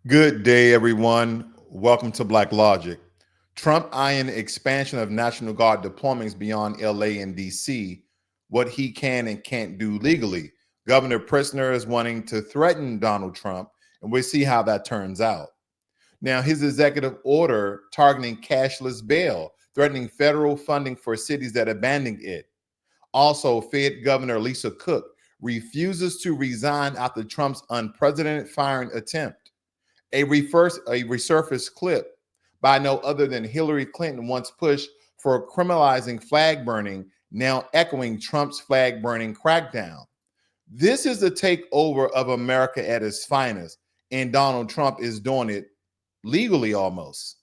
Good day, everyone. Welcome to Blacklogic. Trump eyeing expansion of National Guard deployments beyond LA and DC, what he can and can't do legally. Governor Pritzker is wanting to threaten Donald Trump, and we'll see how that turns out. Now, his executive order targeting cashless bail, threatening federal funding for cities that abandoned it. Also, Fed Governor Lisa Cook refuses to resign after Trump's unprecedented firing attempt. A resurfaced clip by no other than Hillary Clinton once pushed for criminalizing flag burning, now echoing Trump's flag burning crackdown. This is the takeover of America at its finest, and Donald Trump is doing it legally almost.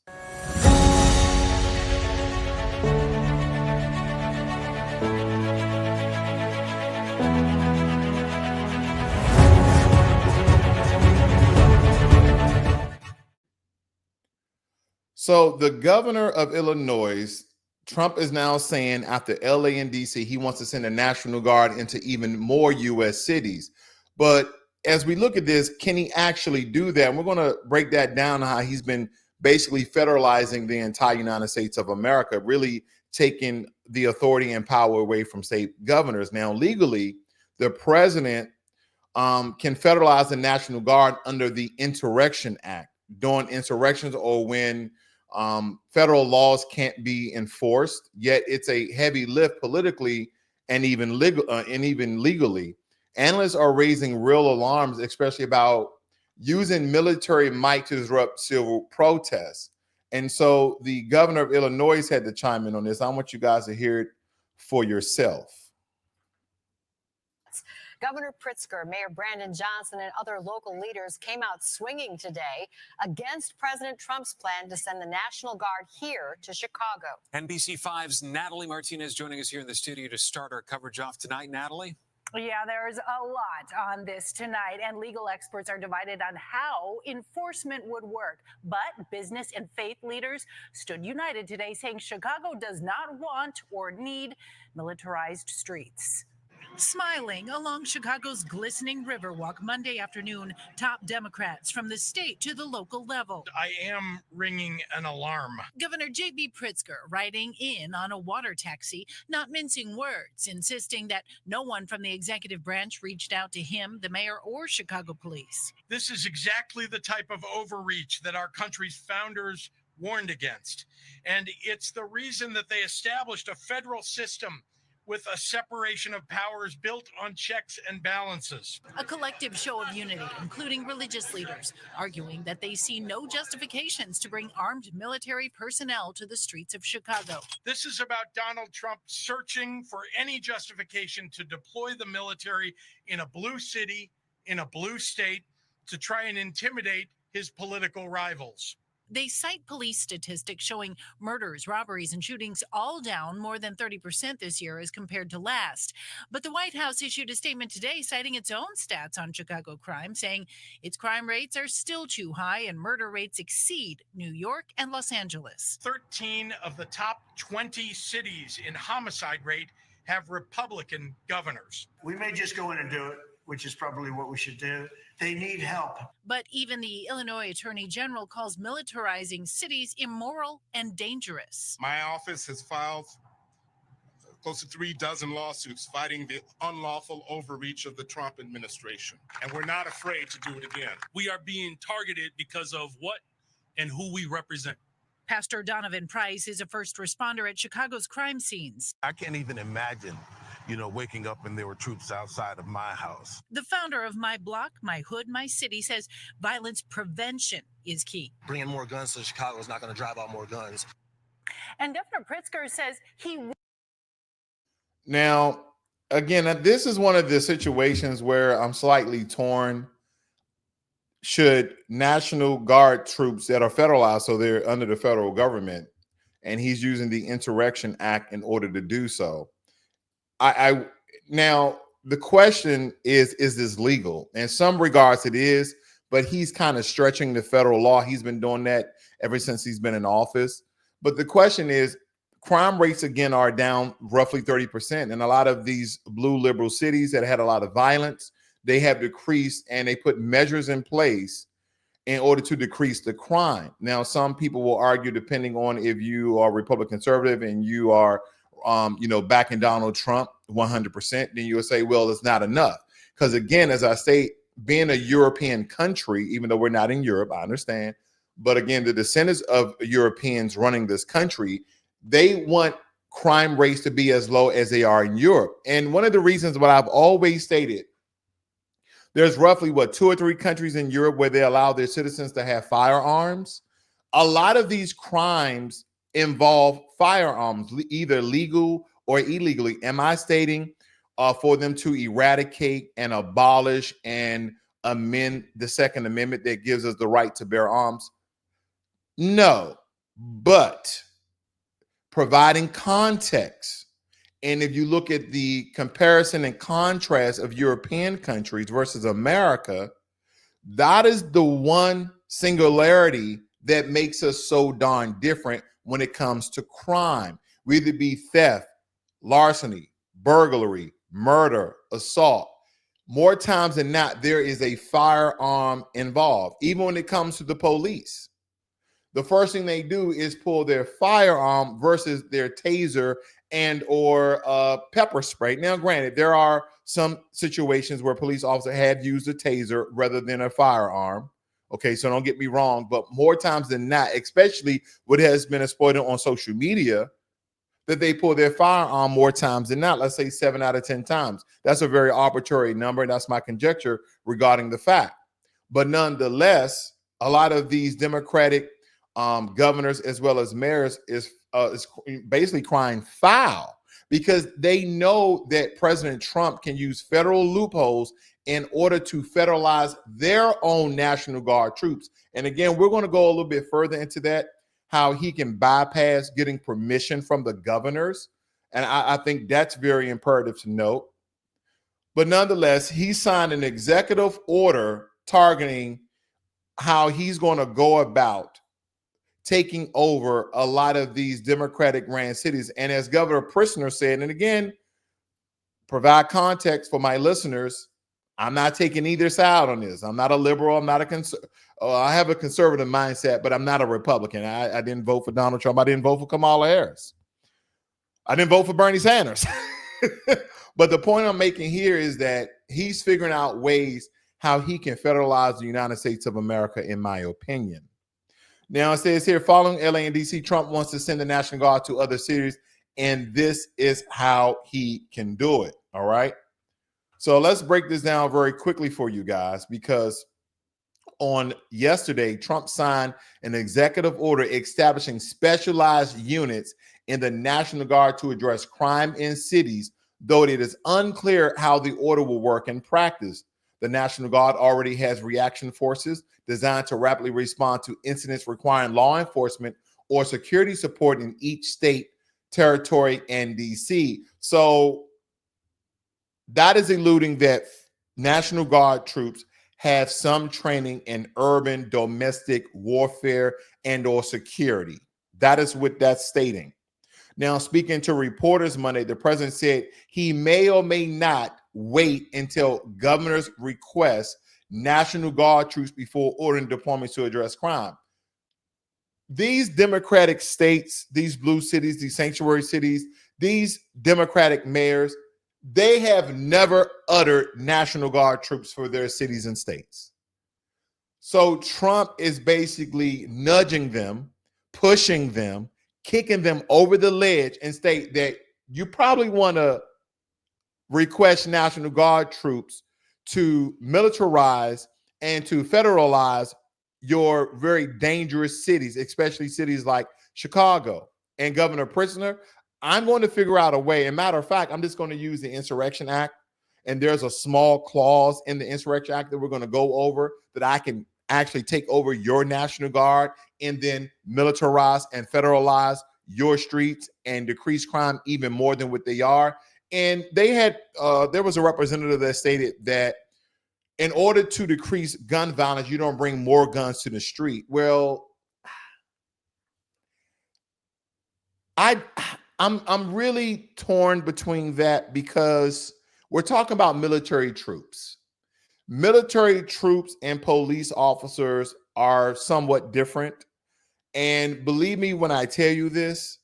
So the governor of Illinois, Trump is now saying after LA and DC, he wants to send a National Guard into even more US cities. But as we look at this, can he actually do that? And we're going to break that down, how he's been basically federalizing the entire United States of America, really taking the authority and power away from state governors. Now, legally, the president can federalize the National Guard under the Insurrection Act, during insurrections or when federal laws can't be enforced. Yet it's a heavy lift politically and even legally. Analysts are raising real alarms, especially about using military might to disrupt civil protests. And so the governor of Illinois had to chime in on this. I want you guys to hear it for yourself. Governor Pritzker, Mayor Brandon Johnson, and other local leaders came out swinging today against President Trump's plan to send the National Guard here to Chicago. NBC5's Natalie Martinez joining us here in the studio to start our coverage off tonight. Natalie? Yeah, there's a lot on this tonight, and legal experts are divided on how enforcement would work. But business and faith leaders stood united today, saying Chicago does not want or need militarized streets. Smiling along Chicago's glistening Riverwalk Monday afternoon, top Democrats from the state to the local level. I am ringing an alarm. Governor J.B. Pritzker riding in on a water taxi, not mincing words, insisting that no one from the executive branch reached out to him, the mayor, or Chicago police. This is exactly the type of overreach that our country's founders warned against. And it's the reason that they established a federal system with a separation of powers built on checks and balances. A collective show of unity, including religious leaders, arguing that they see no justifications to bring armed military personnel to the streets of Chicago. This is about Donald Trump searching for any justification to deploy the military in a blue city, in a blue state, to try and intimidate his political rivals. They cite police statistics showing murders, robberies, and shootings all down more than 30% this year as compared to last. But the White House issued a statement today citing its own stats on Chicago crime, saying its crime rates are still too high and murder rates exceed New York and Los Angeles. 13 of the top 20 cities in homicide rate have Republican governors. We may just go in and do it, which is probably what we should do. They need help. But even the Illinois Attorney General calls militarizing cities immoral and dangerous. My office has filed close to 36 lawsuits fighting the unlawful overreach of the Trump administration. And we're not afraid to do it again. We are being targeted because of what and who we represent. Pastor Donovan Price is a first responder at Chicago's crime scenes. I can't even imagine waking up and there were troops outside of my house. The founder of My Block, My Hood, My City says violence prevention is key. Bringing more guns to Chicago is not going to drive out more guns. And Governor Pritzker says he... Now, again, this is one of the situations where I'm slightly torn. Should National Guard troops that are federalized, so they're under the federal government, and he's using the Insurrection Act in order to do so. Now the question is this legal? In some regards it is, but he's kind of stretching the federal law. He's been doing that ever since he's been in office. But the question is, crime rates again are down roughly 30%. And a lot of these blue liberal cities that had a lot of violence, they have decreased, and they put measures in place in order to decrease the crime. Now, some people will argue, depending on if you are Republican conservative and you are, backing Donald Trump 100%, then you'll say, well, it's not enough. Because again, as I say, being a European country, even though we're not in Europe, I understand. But again, the descendants of Europeans running this country, they want crime rates to be as low as they are in Europe. And one of the reasons what I've always stated, there's roughly 2 or 3 countries in Europe where they allow their citizens to have firearms. A lot of these crimes involve firearms, either legal or illegally. Am I stating for them to eradicate and abolish and amend the Second Amendment that gives us the right to bear arms? No, but providing context. And if you look at the comparison and contrast of European countries versus America, that is the one singularity that makes us so darn different when it comes to crime. Whether it be theft, larceny, burglary, murder, assault. More times than not, there is a firearm involved. Even when it comes to the police, the first thing they do is pull their firearm versus their taser and or pepper spray. Now, granted, there are some situations where police officers have used a taser rather than a firearm. Okay, so don't get me wrong, but more times than not, especially what has been exploited on social media, that they pull their firearm more times than not. Let's say 7 out of 10 times. That's a very arbitrary number, and that's my conjecture regarding the fact. But nonetheless, a lot of these Democratic governors as well as mayors is basically crying foul because they know that President Trump can use federal loopholes in order to federalize their own National Guard troops. And again, we're going to go a little bit further into that, how he can bypass getting permission from the governors. And I think that's very imperative to note. But nonetheless, he signed an executive order targeting how he's going to go about taking over a lot of these Democratic ran cities. And as Governor Pritzker said, and again, provide context for my listeners, I'm not taking either side on this. I'm not a liberal. I'm not a I have a conservative mindset, but I'm not a Republican. I didn't vote for Donald Trump. I didn't vote for Kamala Harris. I didn't vote for Bernie Sanders. But the point I'm making here is that he's figuring out ways how he can federalize the United States of America, in my opinion. Now it says here, following LA and DC, Trump wants to send the National Guard to other cities, and this is how he can do it. All right. So let's break this down very quickly for you guys, because on yesterday, Trump signed an executive order establishing specialized units in the National Guard to address crime in cities, though it is unclear how the order will work in practice. The National Guard already has reaction forces designed to rapidly respond to incidents requiring law enforcement or security support in each state, territory, and DC. So that is alluding that National Guard troops have some training in urban domestic warfare and or security. That is what that's stating. Now, speaking to reporters Monday, the president said he may or may not wait until governors request National Guard troops before ordering deployments to address crime. These Democratic states, these blue cities, these sanctuary cities, these Democratic mayors, they have never uttered National Guard troops for their cities and states. So Trump is basically nudging them, pushing them, kicking them over the ledge and state that you probably want to request National Guard troops to militarize and to federalize your very dangerous cities, especially cities like Chicago. And Governor Pritzker, I'm going to figure out a way. And matter of fact, I'm just going to use the Insurrection Act. And there's a small clause in the Insurrection Act that we're going to go over that I can actually take over your National Guard and then militarize and federalize your streets and decrease crime even more than what they are. And they had, there was a representative that stated that in order to decrease gun violence, you don't bring more guns to the street. Well, I'm really torn between that, because we're talking about military troops. Military troops and police officers are somewhat different. And believe me when I tell you this,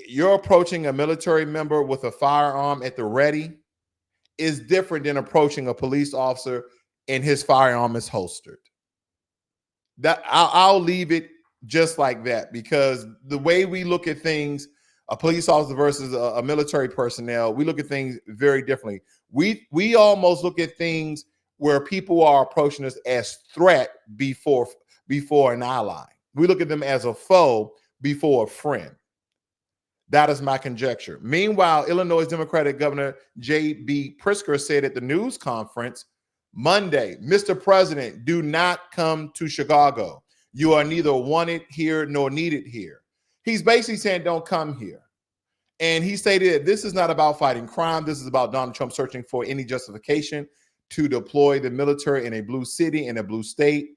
you're approaching a military member with a firearm at the ready is different than approaching a police officer and his firearm is holstered. That I'll leave it just like that, because the way we look at things, a police officer versus a military personnel, we look at things very differently. We almost look at things where people are approaching us as threat before an ally. We look at them as a foe before a friend. That is my conjecture. Meanwhile, Illinois Democratic Governor J.B. Pritzker said at the news conference Monday, Mr. President, do not come to Chicago. You are neither wanted here nor needed here. He's basically saying don't come here. And he stated that this is not about fighting crime. This is about Donald Trump searching for any justification to deploy the military in a blue city, in a blue state,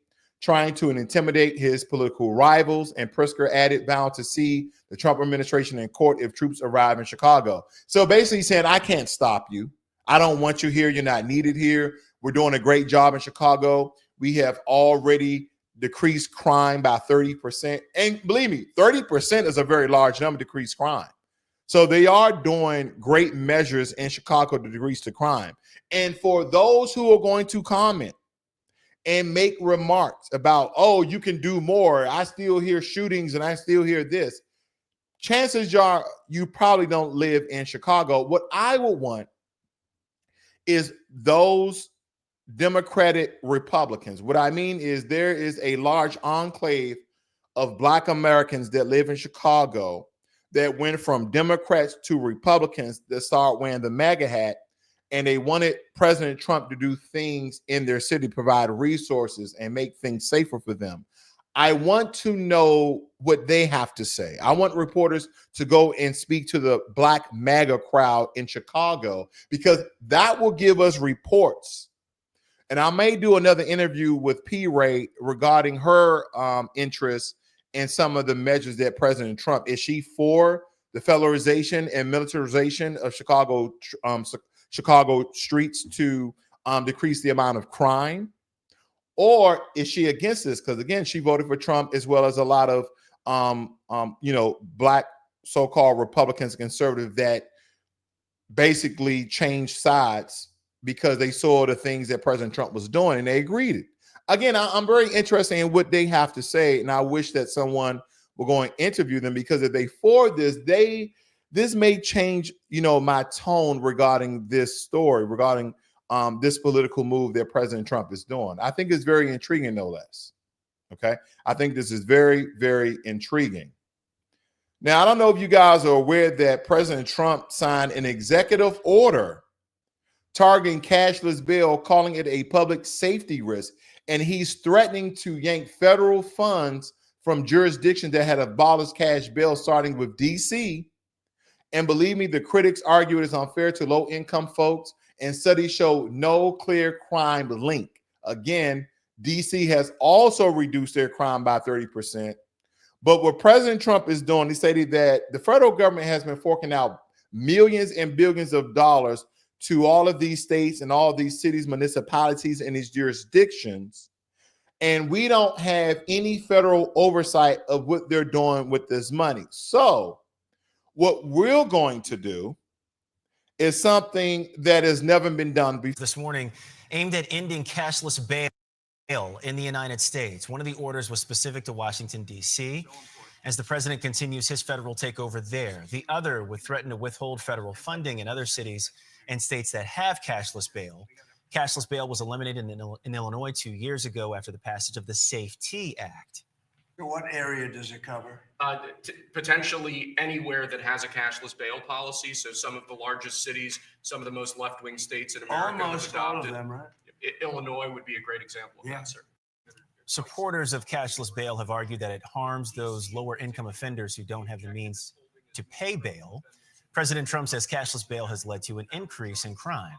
trying to intimidate his political rivals. And Pritzker added, bound to see the Trump administration in court if troops arrive in Chicago. So basically saying, I can't stop you. I don't want you here. You're not needed here. We're doing a great job in Chicago. We have already decreased crime by 30%. And believe me, 30% is a very large number to decrease crime. So they are doing great measures in Chicago to decrease the crime. And for those who are going to comment and make remarks about, oh, you can do more, I still hear shootings and I still hear this, chances are you probably don't live in Chicago. What I would want is those Democratic Republicans. What I mean is there is a large enclave of Black Americans that live in Chicago that went from Democrats to Republicans that start wearing the MAGA hat, and they wanted President Trump to do things in their city, provide resources and make things safer for them. I want to know what they have to say. I want reporters to go and speak to the Black MAGA crowd in Chicago, because that will give us reports. And I may do another interview with P. Ray regarding her interest in some of the measures that President Trump, is she for the federalization and militarization of Chicago streets to decrease the amount of crime? Or is she against this? Because again, she voted for Trump, as well as a lot of Black so-called Republicans and conservatives that basically changed sides because they saw the things that President Trump was doing and they agreed. Again, I'm very interested in what they have to say, and I wish that someone will go and interview them, because if they forward this may change, my tone regarding this story, regarding this political move that President Trump is doing. I think it's very intriguing, no less. Okay, I think this is very, very intriguing. Now, I don't know if you guys are aware that President Trump signed an executive order targeting cashless bail, calling it a public safety risk. And he's threatening to yank federal funds from jurisdictions that had abolished cash bail, starting with DC. And believe me, the critics argue it is unfair to low-income folks, and studies show no clear crime link. Again, DC has also reduced their crime by 30%. But what President Trump is doing, he stated that the federal government has been forking out millions and billions of dollars to all of these states and all these cities, municipalities, and these jurisdictions. And we don't have any federal oversight of what they're doing with this money. So what we're going to do is something that has never been done before. This morning, aimed at ending cashless bail in the United States. One of the orders was specific to Washington, D.C., as the president continues his federal takeover there. The other would threaten to withhold federal funding in other cities and states that have cashless bail. Cashless bail was eliminated in Illinois 2 years ago after the passage of the SAFE-T Act. What area does it cover? Potentially anywhere that has a cashless bail policy. So some of the largest cities, some of the most left-wing states in America. Almost all of them, right? Illinois would be a great example of that, sir. Supporters of cashless bail have argued that it harms those lower-income offenders who don't have the means to pay bail. President Trump says cashless bail has led to an increase in crime.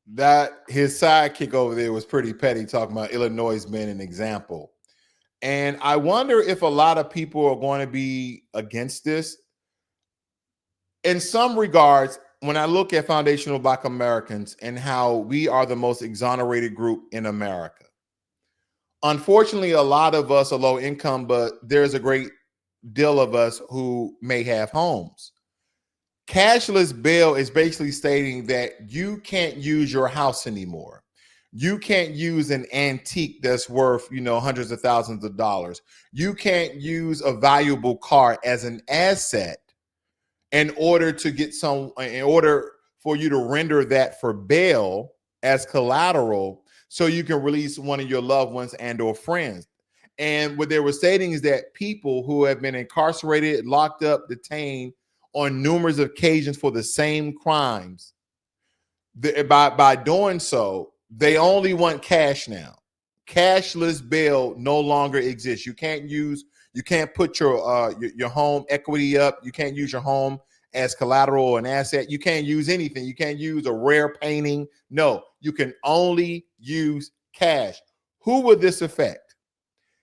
That his sidekick over there was pretty petty, talking about Illinois being an example. And I wonder if a lot of people are going to be against this. In some regards, when I look at foundational Black Americans and how we are the most exonerated group in America, Unfortunately, a lot of us are low income, but there's a great deal of us who may have homes. Cashless bail is basically stating that you can't use your house anymore. You can't use an antique that's worth, hundreds of thousands of dollars. You can't use a valuable car as an asset in order for you to render that for bail as collateral so you can release one of your loved ones and or friends. And what they were stating is that people who have been incarcerated, locked up, detained on numerous occasions for the same crimes, by doing so, they only want cash now. Cashless bail no longer exists. You can't put your home equity up. You can't use your home as collateral or an asset. You can't use anything. You can't use a rare painting. No, you can only use cash. Who will this affect?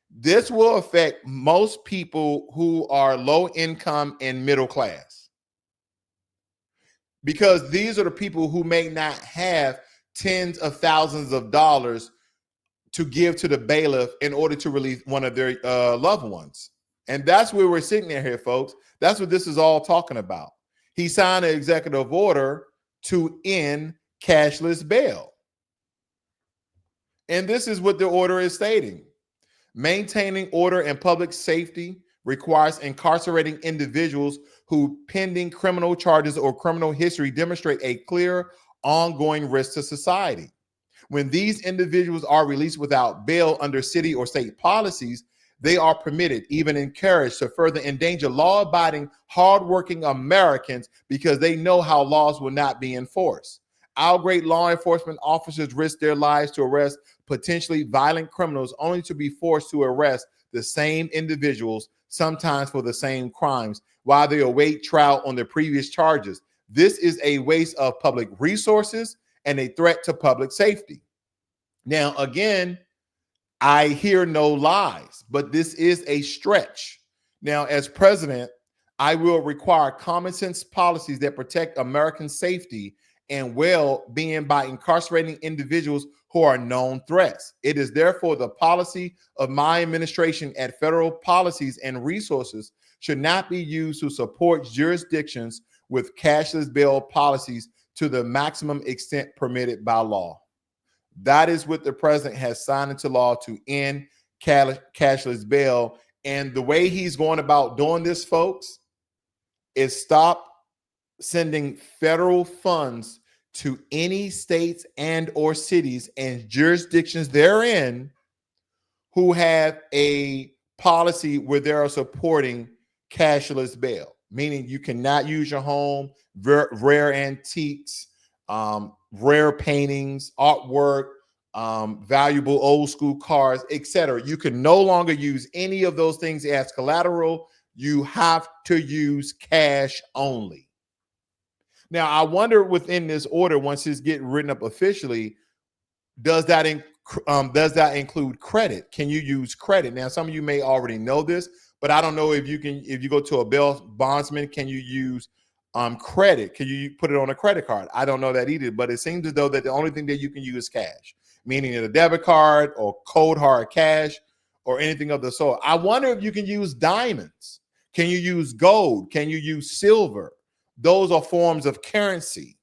This will affect most people who are low income and middle class, because these are the people who may not have tens of thousands of dollars to give to the bailiff in order to release one of their loved ones. And that's where we're sitting here, folks. That's what this is all talking about. He signed an executive order to end cashless bail. And this is what the order is stating. Maintaining order and public safety requires incarcerating individuals who, pending criminal charges or criminal history, demonstrate a clear ongoing risk to society. When these individuals are released without bail under city or state policies, they are permitted, even encouraged, to further endanger law-abiding, hardworking Americans because they know how laws will not be enforced. Our great law enforcement officers risk their lives to arrest potentially violent criminals, only to be forced to arrest the same individuals, sometimes for the same crimes, while they await trial on their previous charges. This is a waste of public resources and a threat to public safety. Now, again, I hear no lies, but this is a stretch. Now, as president, I will require common sense policies that protect American safety and well-being by incarcerating individuals who are known threats. It is therefore the policy of my administration at federal policies and resources should not be used to support jurisdictions with cashless bail policies to the maximum extent permitted by law. That is what the president has signed into law to end cashless bail. And the way he's going about doing this, folks, is stop sending federal funds to any states and or cities and jurisdictions therein who have a policy where they are supporting cashless bail, meaning you cannot use your home, rare antiques, rare paintings, artwork, valuable old school cars, etc. You can no longer use any of those things as collateral. You have to use cash only. Now, I wonder within this order, once it's getting written up officially, does that include credit? Can you use credit? Now, some of you may already know this, but I don't know if you go to a bail bondsman, can you use credit? Can you put it on a credit card? I don't know that either, but it seems as though that the only thing that you can use is cash, meaning a debit card or cold hard cash or anything of the sort. I wonder if you can use diamonds. Can you use gold? Can you use silver? Those are forms of currency.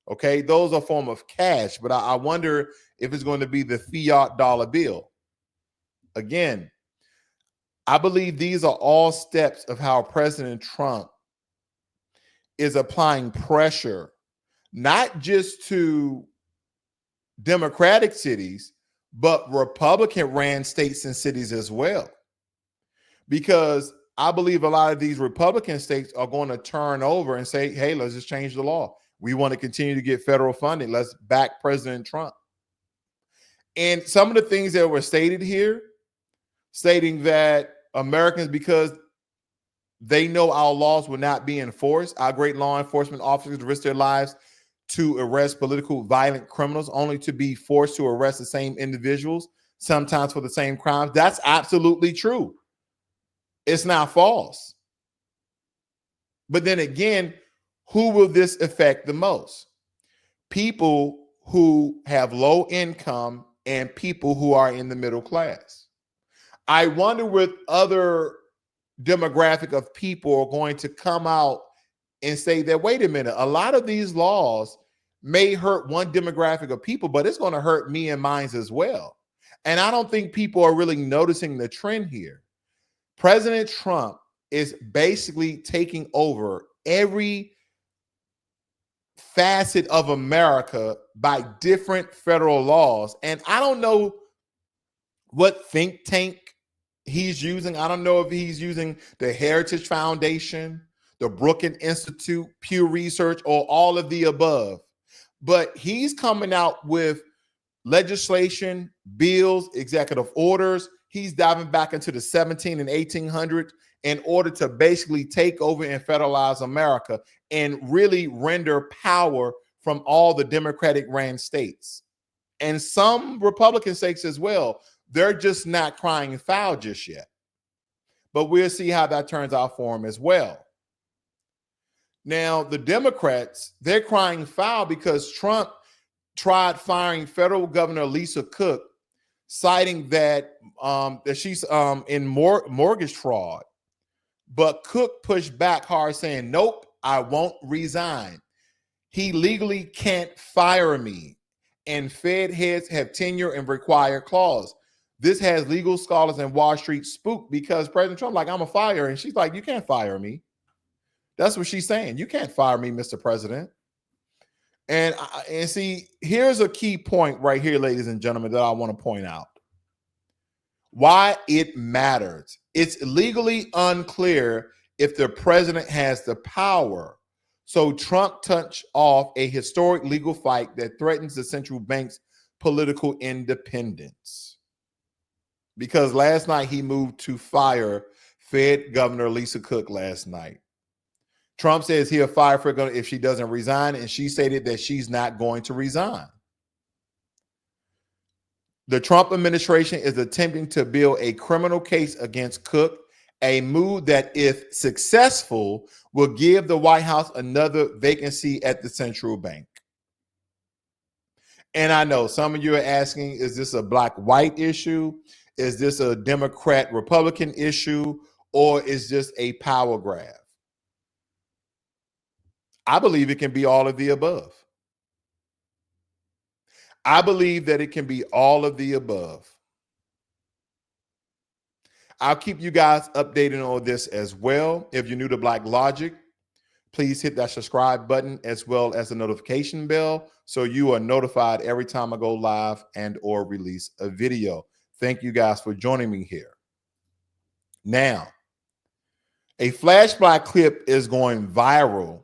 Okay, those are a form of cash, but I wonder if it's going to be the fiat dollar bill. Again, I believe these are all steps of how President Trump is applying pressure, not just to Democratic cities, but Republican-ran states and cities as well. Because I believe a lot of these Republican states are going to turn over and say, hey, let's just change the law. We want to continue to get federal funding. Let's back President Trump. And some of the things that were stated here, stating that Americans, because they know our laws will not be enforced, our great law enforcement officers risk their lives to arrest political violent criminals, only to be forced to arrest the same individuals, sometimes for the same crimes. That's absolutely true. It's not false. But then again, who will this affect the most? People who have low income and people who are in the middle class. I wonder what other demographic of people are going to come out and say that, wait a minute, a lot of these laws may hurt one demographic of people, but it's going to hurt me and mine as well. And I don't think people are really noticing the trend here. President Trump is basically taking over every facet of America by different federal laws. And I don't know what think tank he's using. I don't know if he's using the Heritage Foundation, the Brookings Institute, Pew Research, or all of the above. But he's coming out with legislation, bills, executive orders. He's diving back into the 17 and 1800s in order to basically take over and federalize America and really render power from all the Democratic ran states and some Republican states as well. They're just not crying foul just yet. But we'll see how that turns out for them as well. Now, the Democrats, they're crying foul because Trump tried firing federal governor Lisa Cook, citing that she's in mortgage fraud. But Cook pushed back hard, saying, nope, I won't resign. He legally can't fire me. And Fed heads have tenure and require clause. This has legal scholars in Wall Street spooked because President Trump, like, I'm a fire. And she's like, you can't fire me. That's what she's saying. You can't fire me, Mr. President. And see, here's a key point right here, ladies and gentlemen, that I want to point out. Why it matters. It's legally unclear if the president has the power. So Trump touched off a historic legal fight that threatens the central bank's political independence. Because last night he moved to fire Fed Governor Lisa Cook last night. Trump says he'll fire her if she doesn't resign, and she stated that she's not going to resign. The Trump administration is attempting to build a criminal case against Cook, a move that, if successful, will give the White House another vacancy at the central bank. And I know some of you are asking, is this a black-white issue? Is this a Democrat-Republican issue? Or is this a power grab? I believe it can be all of the above. I believe that it can be all of the above. I'll keep you guys updated on this as well. If you're new to Blacklogic, please hit that subscribe button as well as the notification bell so you are notified every time I go live and or release a video. Thank you guys for joining me here. Now, a flashback clip is going viral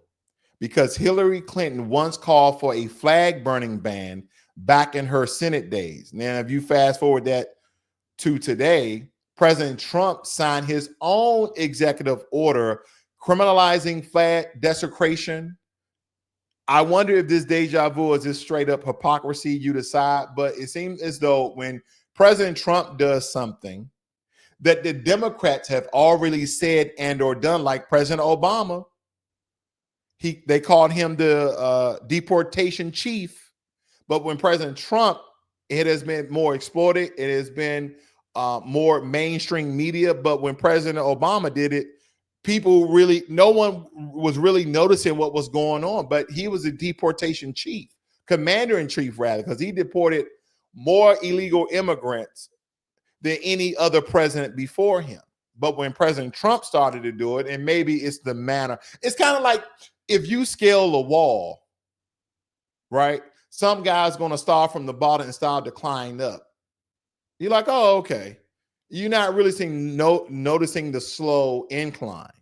because Hillary Clinton once called for a flag burning ban back in her Senate days. Now, if you fast forward that to today, President Trump signed his own executive order criminalizing flag desecration. I wonder if this deja vu is just straight up hypocrisy, you decide, but it seems as though when President Trump does something that the Democrats have already said and or done, like President Obama, they called him the deportation chief. But when President Trump, it has been more exploited. It has been more mainstream media. But when President Obama did it, no one was really noticing what was going on. But he was a deportation chief, commander in chief, rather, because he deported more illegal immigrants than any other president before him. But when President Trump started to do it, and maybe it's the manner, it's kind of like if you scale a wall, right? Some guy's going to start from the bottom and start to climb up. You're like, oh, okay. You're not really noticing the slow incline.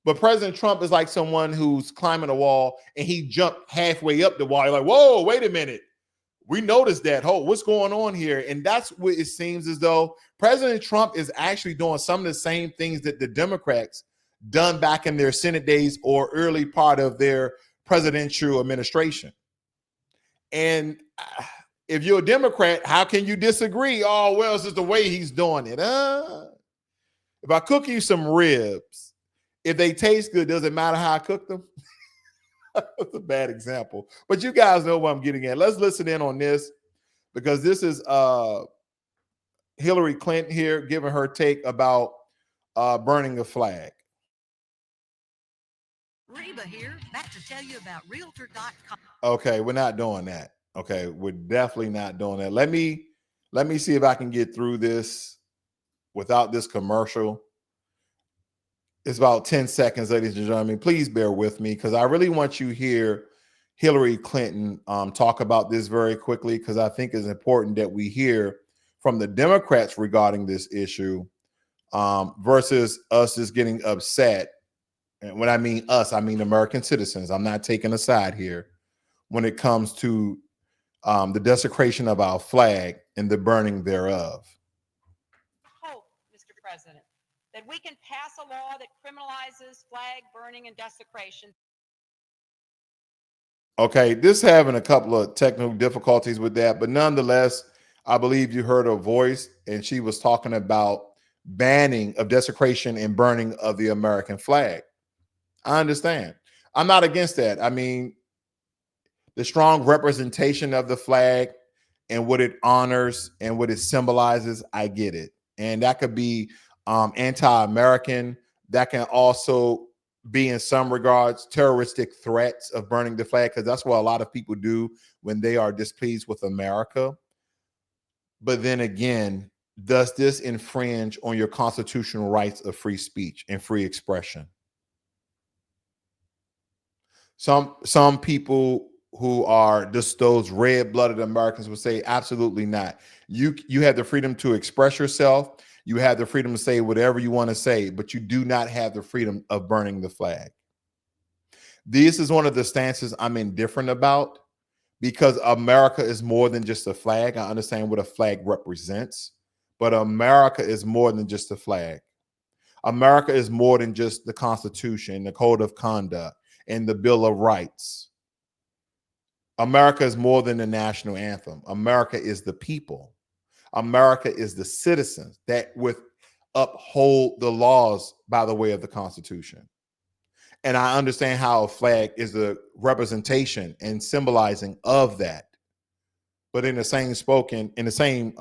But President Trump is like someone who's climbing a wall and he jumped halfway up the wall. You're like, whoa, wait a minute. We noticed that. Oh, what's going on here? And that's what it seems as though President Trump is actually doing some of the same things that the Democrats done back in their Senate days or early part of their presidential administration. And if you're a Democrat, how can you disagree? Oh, well, it's just the way he's doing it. If I cook you some ribs, if they taste good, does it matter how I cook them? That's a bad example. But you guys know what I'm getting at. Let's listen in on this. because this is Hillary Clinton here giving her take about burning a flag. Reba here, back to tell you about Realtor.com. Okay, we're not doing that. Okay, we're definitely not doing that. Let me see if I can get through this without this commercial. It's about 10 seconds, ladies and gentlemen. Please bear with me because I really want you to hear Hillary Clinton talk about this very quickly, because I think it's important that we hear from the Democrats regarding this issue versus us just getting upset. And when I mean us, I mean American citizens. I'm not taking a side here when it comes to the desecration of our flag and the burning thereof. Hope, Mr. President, that we can pass a law that criminalizes flag burning and desecration. Okay, this having a couple of technical difficulties with that, but nonetheless, I believe you heard her voice, and she was talking about banning of desecration and burning of the American flag. I understand. I'm not against that. I mean, the strong representation of the flag and what it honors and what it symbolizes, I get it. And that could be anti-American. That can also be, in some regards, terroristic threats of burning the flag, because that's what a lot of people do when they are displeased with America. But then again, does this infringe on your constitutional rights of free speech and free expression? Some people who are just those red-blooded Americans would say absolutely not. You have the freedom to express yourself. You have the freedom to say whatever you want to say, but you do not have the freedom of burning the flag. This is one of the stances I'm indifferent about, because America is more than just a flag. I understand what a flag represents, but America is more than just a flag. America is more than just the Constitution, the Code of Conduct, and the Bill of Rights. America is more than the national anthem. America is the people. America is the citizens that uphold the laws by the way of the Constitution. And I understand how a flag is a representation and symbolizing of that. But in the same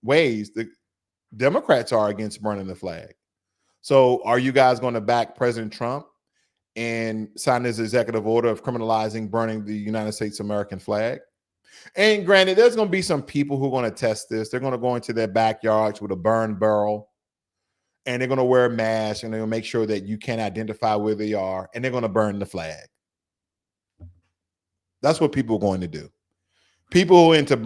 ways, the Democrats are against burning the flag. So are you guys going to back President Trump and sign this executive order of criminalizing burning the United States American flag? And granted, there's going to be some people who are going to test this. They're going to go into their backyards with a burn barrel, and they're going to wear a mask, and they're going to make sure that you can't identify where they are, and they're going to burn the flag. That's what people are going to do. People who are into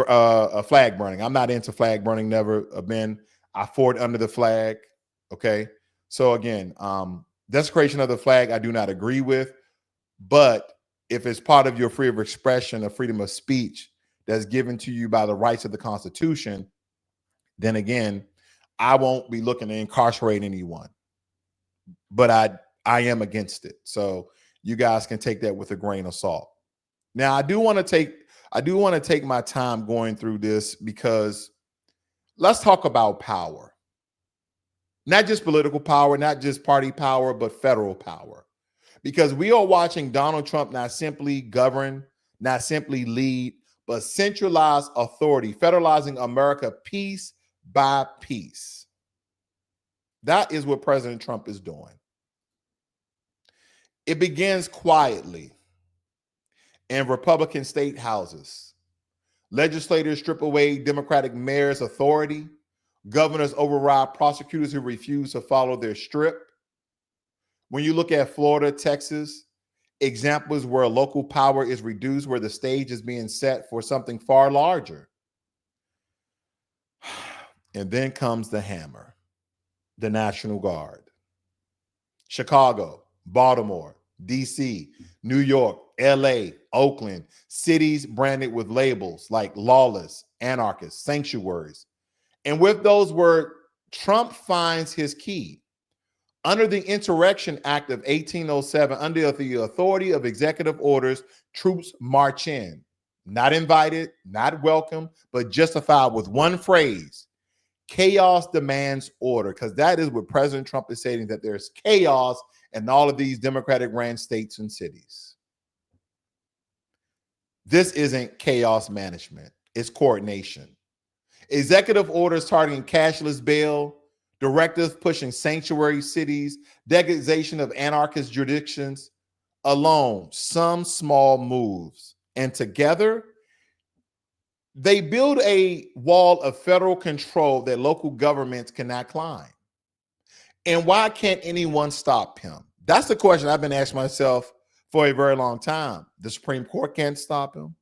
flag burning. I'm not into flag burning, never been. I fought under the flag, okay? So again, desecration of the flag, I do not agree with, but if it's part of your freedom of expression, a freedom of speech that's given to you by the rights of the Constitution, then again, I won't be looking to incarcerate anyone. But I am against it. So you guys can take that with a grain of salt. Now, I do want to take my time going through this, because let's talk about power. Not just political power, not just party power, but federal power. Because we are watching Donald Trump not simply govern, not simply lead, but centralize authority, federalizing America piece by piece. That is what President Trump is doing. It begins quietly in Republican state houses. Legislators strip away Democratic mayors' authority. Governors override prosecutors who refuse to follow their strip. When you look at Florida, Texas, examples where local power is reduced, where the stage is being set for something far larger. And then comes the hammer, the National Guard. Chicago, Baltimore, DC, New York, LA, Oakland, cities branded with labels like lawless, anarchist, sanctuaries. And with those words, Trump finds his key. Under the Insurrection Act of 1807, under the authority of executive orders, troops march in. Not invited, not welcome, but justified with one phrase: chaos demands order. Because that is what President Trump is saying, that there's chaos in all of these Democratic-ran states and cities. This isn't chaos management. It's coordination. Executive orders targeting cashless bail, directives pushing sanctuary cities, degradation of anarchist jurisdictions, alone, some small moves. And together, they build a wall of federal control that local governments cannot climb. And why can't anyone stop him? That's the question I've been asking myself for a very long time. The Supreme Court can't stop him.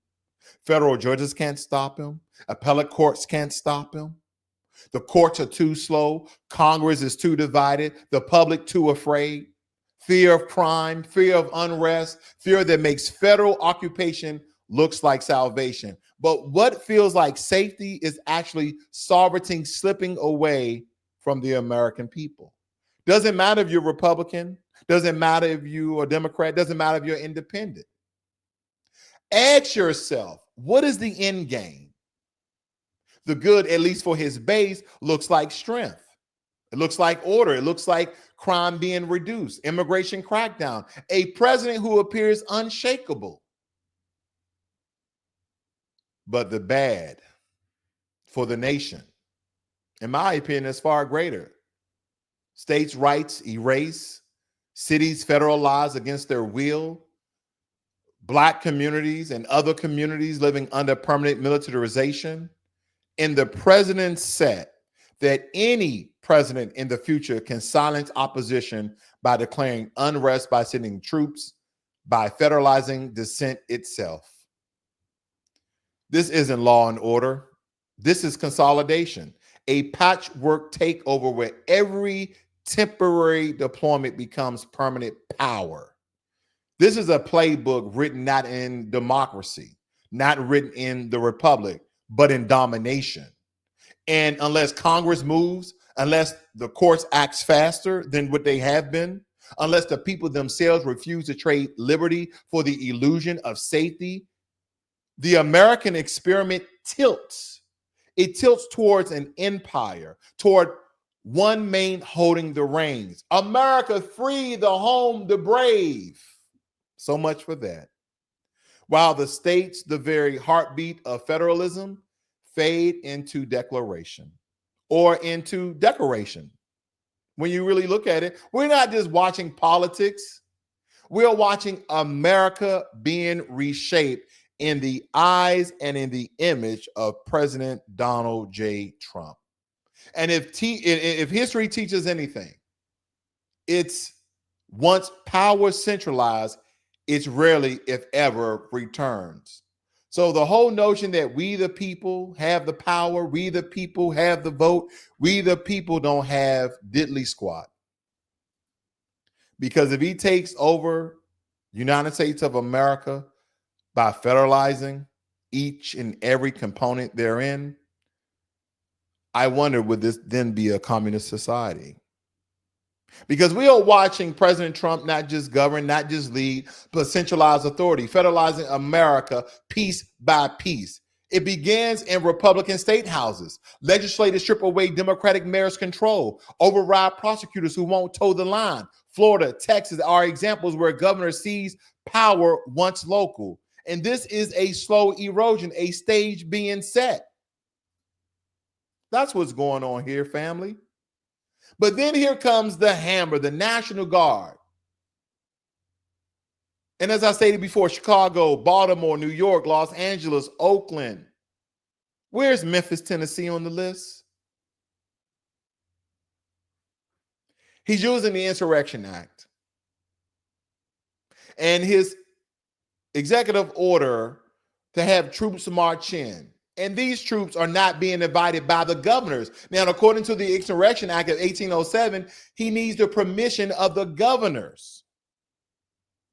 Federal judges can't stop him. Appellate courts can't stop him. The courts are too slow. Congress is too divided. The public too afraid. Fear of crime, fear of unrest, fear that makes federal occupation looks like salvation. But what feels like safety is actually sovereignty slipping away from the American people. Doesn't matter if you're Republican. Doesn't matter if you're a Democrat. Doesn't matter if you're independent. Ask yourself, what is the end game? The good, at least for his base, looks like strength. It looks like order. It looks like crime being reduced, immigration crackdown, a president who appears unshakable. But the bad for the nation, in my opinion, is far greater. States' rights erased, cities federalized against their will, Black communities and other communities living under permanent militarization, and the president said that any president in the future can silence opposition by declaring unrest, by sending troops, by federalizing dissent itself. This isn't law and order. This is consolidation, a patchwork takeover where every temporary deployment becomes permanent power. This is a playbook written not in democracy, not written in the republic, but in domination. And unless Congress moves, unless the courts acts faster than what they have been, unless the people themselves refuse to trade liberty for the illusion of safety, the American experiment tilts. It tilts towards an empire, toward one man holding the reins. America, free the home, the brave. So much for that. While the states, the very heartbeat of federalism, fade into declaration or into decoration. When you really look at it, we're not just watching politics. We're watching America being reshaped in the eyes and in the image of President Donald J. Trump. And if history teaches anything, it's once power centralized, it's rarely, if ever, returns. So the whole notion that we the people have the power, we the people have the vote, we the people don't have diddly squat. Because if he takes over United States of America by federalizing each and every component therein, I wonder, would this then be a communist society? Because we are watching President Trump not just govern, not just lead, but centralize authority, federalizing America piece by piece. It begins in Republican state houses. Legislators strip away Democratic mayors' control, override prosecutors who won't toe the line. Florida, Texas are examples where governors seize power once local. And this is a slow erosion, a stage being set. That's what's going on here, family. But then here comes the hammer, the National Guard. And as I stated before, Chicago, Baltimore, New York, Los Angeles, Oakland. Where's Memphis, Tennessee on the list? He's using the Insurrection Act. And his executive order to have troops march in. And these troops are not being invited by the governors. Now, according to the Insurrection Act of 1807, he needs the permission of the governors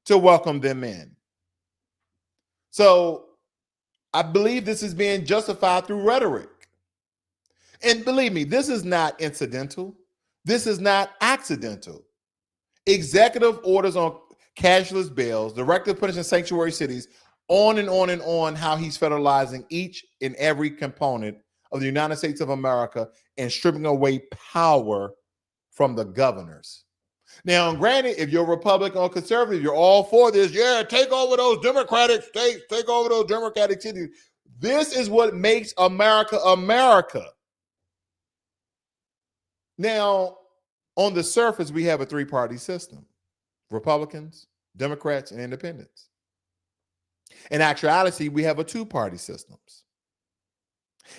to welcome them in. So I believe this is being justified through rhetoric. And believe me, this is not incidental. This is not accidental. Executive orders on cashless bails, directive punishing sanctuary cities, on and on and on, how he's federalizing each and every component of the United States of America and stripping away power from the governors. Now, granted, if you're Republican or conservative, you're all for this. Yeah, take over those Democratic states, take over those Democratic cities. This is what makes America America. Now, on the surface, we have a three-party system: Republicans, Democrats, and Independents. In actuality, we have a two-party system.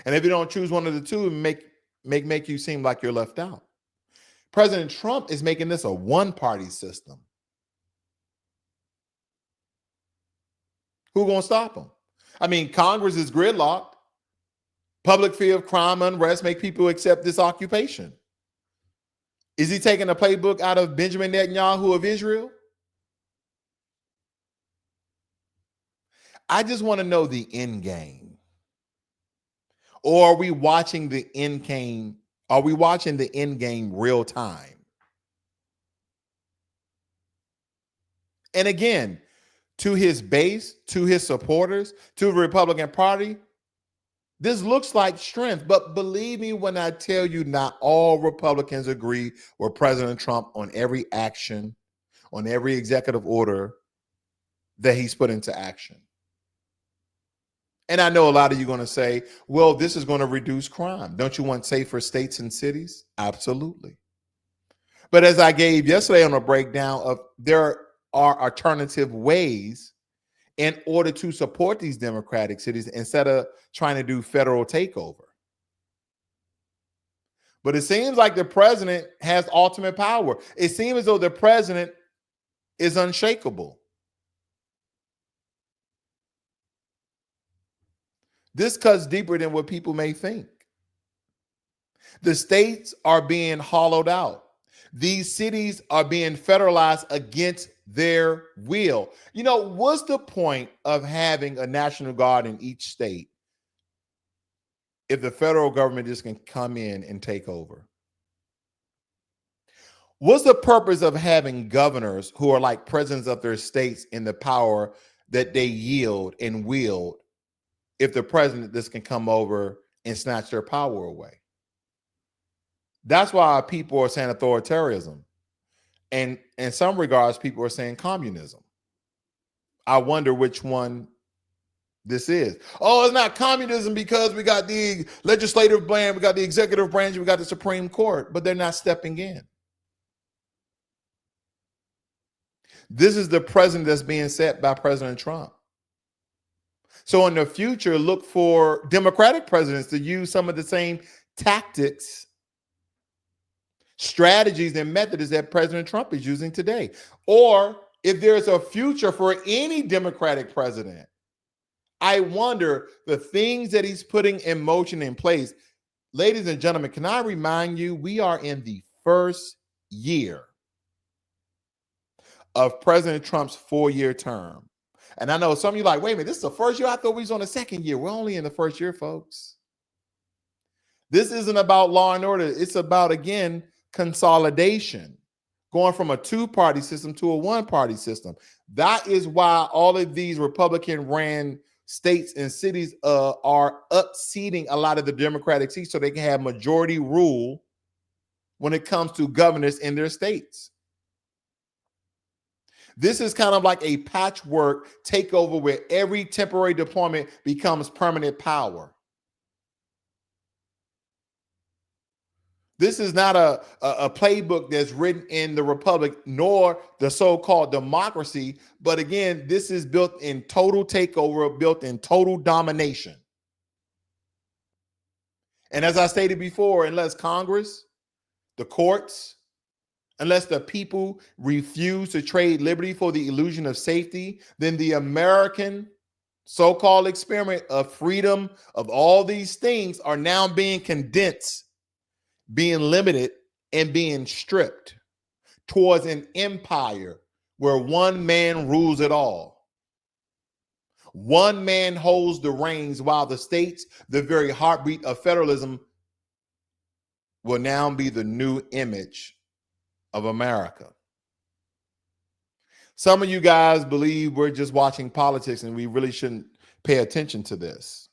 And if you don't choose one of the two, it make you seem like you're left out. President Trump is making this a one-party system. Who's going to stop him? I mean, Congress is gridlocked. Public fear of crime, unrest make people accept this occupation. Is he taking a playbook out of Benjamin Netanyahu of Israel? I just want to know the end game. Or are we watching the end game? Are we watching the end game real time? And again, to his base, to his supporters, to the Republican Party, this looks like strength. But believe me when I tell you, not all Republicans agree with President Trump on every action, on every executive order that he's put into action. And I know a lot of you are going to say, well, this is going to reduce crime. Don't you want safer states and cities? Absolutely. But as I gave yesterday on a breakdown of, there are alternative ways in order to support these democratic cities instead of trying to do federal takeover. But it seems like the president has ultimate power. It seems as though the president is unshakable. This cuts deeper than what people may think. The states are being hollowed out. These cities are being federalized against their will. You know, what's the point of having a National Guard in each state if the federal government just can come in and take over? What's the purpose of having governors who are like presidents of their states in the power that they yield and wield if the president just can come over and snatch their power away? That's why people are saying authoritarianism. And in some regards, people are saying communism. I wonder which one this is. Oh, it's not communism because we got the legislative branch, we got the executive branch, we got the Supreme Court, but they're not stepping in. This is the president that's being set by President Trump. So in the future, look for Democratic presidents to use some of the same tactics, strategies, and methods that President Trump is using today. Or if there's a future for any Democratic president, I wonder the things that he's putting in motion in place. Ladies and gentlemen, can I remind you, we are in the first year of President Trump's 4-year term. And I know some of you are like, wait a minute, this is the first year? I thought we was on the second year. We're only in the first year, folks. This isn't about law and order. It's about, again, consolidation, going from a two-party system to a one-party system. That is why all of these Republican-ran states and cities are upseating a lot of the Democratic seats so they can have majority rule when it comes to governors in their states. This is kind of like a patchwork takeover where every temporary deployment becomes permanent power. This is not a playbook that's written in the Republic nor the so-called democracy. But again, this is built in total takeover, built in total domination. And as I stated before, unless Congress, the courts, unless the people refuse to trade liberty for the illusion of safety, then the American so-called experiment of freedom of all these things are now being condensed, being limited, and being stripped towards an empire where one man rules it all. One man holds the reins while the states, the very heartbeat of federalism, will now be the new image of America. Some of you guys believe we're just watching politics and we really shouldn't pay attention to this.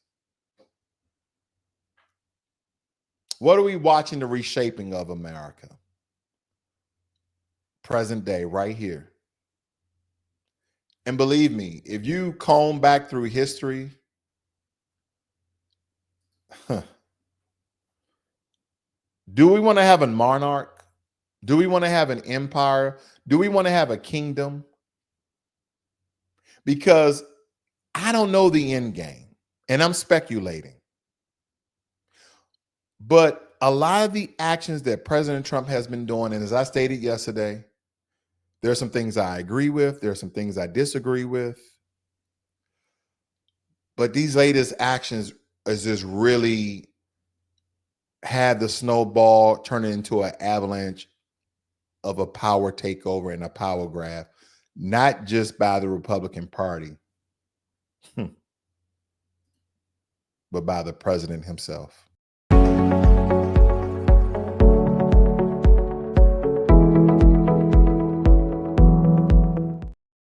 What are we watching the reshaping of America? Present day, right here. And believe me, if you comb back through history, Do we want to have a monarch? Do we want to have an empire? Do we want to have a kingdom? Because I don't know the end game, and I'm speculating. But a lot of the actions that President Trump has been doing, and as I stated yesterday, there are some things I agree with, there are some things I disagree with. But these latest actions is just really had the snowball turn into an avalanche of a power takeover and a power grab, not just by the Republican Party, but by the president himself.